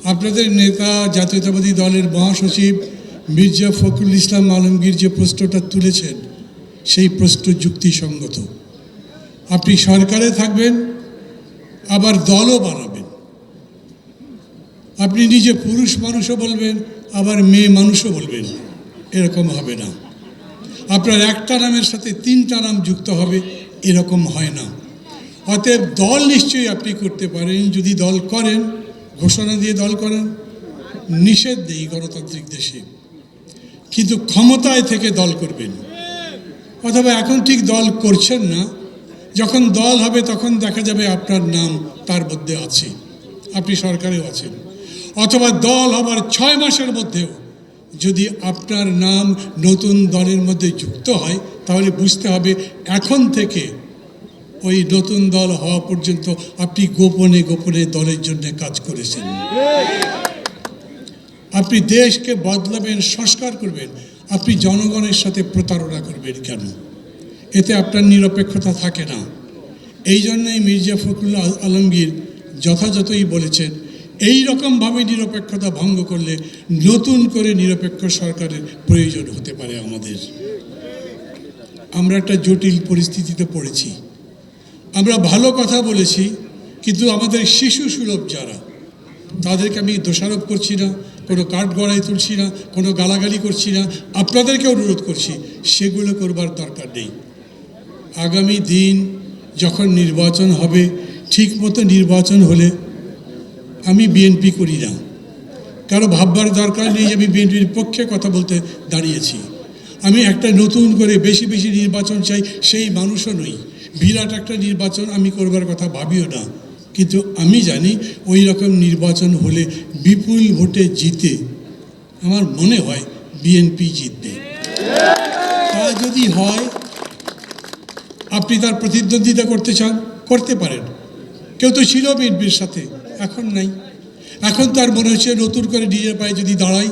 আপনাদের নেতা জাতীয়তাবাদী দলের মহাসচিব মির্জা ফখরুল ইসলাম আলমগীর যে প্রশ্নটা তুলেছেন সেই প্রশ্ন যুক্তিসঙ্গত। আপনি সরকারে থাকবেন, আবার দলও বানাবেন। আপনি নিজে পুরুষ মানুষও বলবেন, আবার মেয়ে মানুষও বলবেন, এরকম হবে না। আপনার একটা নামের সাথে তিনটা নাম যুক্ত হবে, এরকম হয় না। অতএব দল নিশ্চয়ই আপনি করতে পারেন, যদি দল করেন, ঘোষণা দিয়ে দল করেন, নিষেধ নেই গণতান্ত্রিক দেশে, কিন্তু ক্ষমতায় থেকে দল করবেন। অথবা এখন ঠিক দল করছেন না, যখন দল হবে তখন দেখা যাবে আপনার নাম তার মধ্যে আছে, আপনি সরকারেও আছেন। অথবা দল হবার 6 মাসের মধ্যেও যদি আপনার নাম নতুন দলের মধ্যে যুক্ত হয়, তাহলে বুঝতে হবে এখন থেকে ওই নতুন দল হওয়া পর্যন্ত আপনি গোপনে গোপনে দলের জন্য কাজ করেছেন। আপনি দেশকে বদলাবেন, সংস্কার করবেন, আপনি জনগণের সাথে প্রতারণা করবেন কেন? এতে আপনার নিরপেক্ষতা থাকে না। এই জন্যই মির্জা ফখরুল আলমগীর যথাযথই বলেছেন, এই রকমভাবে নিরপেক্ষতা ভঙ্গ করলে নতুন করে নিরপেক্ষ সরকারের প্রয়োজন হতে পারে আমাদের। আমরা একটা জটিল পরিস্থিতিতে পড়েছি। আমরা ভালো কথা বলেছি, কিন্তু আমাদের শিশু সুলভ যারা, তাদেরকে আমি দোষারোপ করছি না, কোনো কাঠ গড়াই তুলছি না, কোনো গালাগালি করছি না, আপনাদেরকে অনুরোধ করছি সেগুলো করবার দরকার নেই। আগামী দিন যখন নির্বাচন হবে, ঠিক মতো নির্বাচন হলে, আমি বিএনপি করি না, কারো ভাববার দরকার নেই যে আমি বিএনপির পক্ষে কথা বলতে দাঁড়িয়েছি। আমি একটা নতুন করে বেশি বেশি নির্বাচন চাই সেই মানুষও নই। বিরাট একটা নির্বাচন আমি করবার কথা ভাবিও না, কিন্তু আমি জানি ওই রকম নির্বাচন হলে বিপুল ভোটে জিতে আমার মনে হয় বিএনপি জিতবে। তা যদি হয়, আপনি তার প্রতিদ্বন্দ্বিতা করতে চান, করতে পারেন। কেউ তো ছিল বিএনপির সাথে, এখন নাই। এখন তার মনে হচ্ছে নতুন করে নিজের পায়ে যদি দাঁড়াই,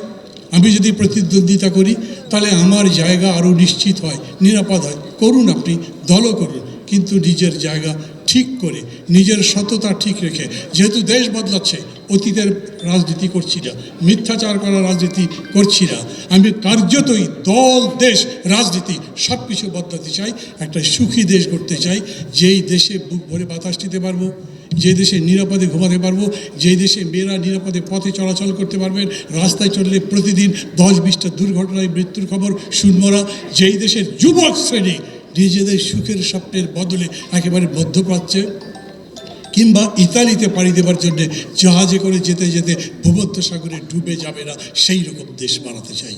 আমি যদি প্রতিদ্বন্দ্বিতা করি, তাহলে আমার জায়গা আরও নিশ্চিত হয়, নিরাপদ হয়। করুন, আপনি দলও করুন, কিন্তু নিজের জায়গা ঠিক করে, নিজের সততা ঠিক রেখে। যেহেতু দেশ বদলাচ্ছে, অতীতের রাজনীতি করছি না, মিথ্যাচার করার রাজনীতি করছি না, আমি কার্যতই দল, দেশ, রাজনীতি সব কিছু বদলাতে চাই। একটা সুখী দেশ করতে চাই, যেই দেশে বুক ভরে বাতাস নিতে পারবো, যে দেশে নিরাপদে ঘুমাতে পারবো, যে দেশে মেয়েরা নিরাপদে পথে চলাচল করতে পারবেন, রাস্তায় চললে প্রতিদিন 10-20টা দুর্ঘটনায় মৃত্যুর খবর শুনবো না, যেই দেশের যুবক শ্রেণী নিজেদের সুখের স্বপ্নের বদলে একেবারে মধ্যপ্রাচ্যে কিংবা ইতালিতে পাড়ি দেবার জন্যে জাহাজে করে যেতে যেতে ভূমধ্যসাগরে ডুবে যাবে না, সেই রকম দেশ বানাতে চাই।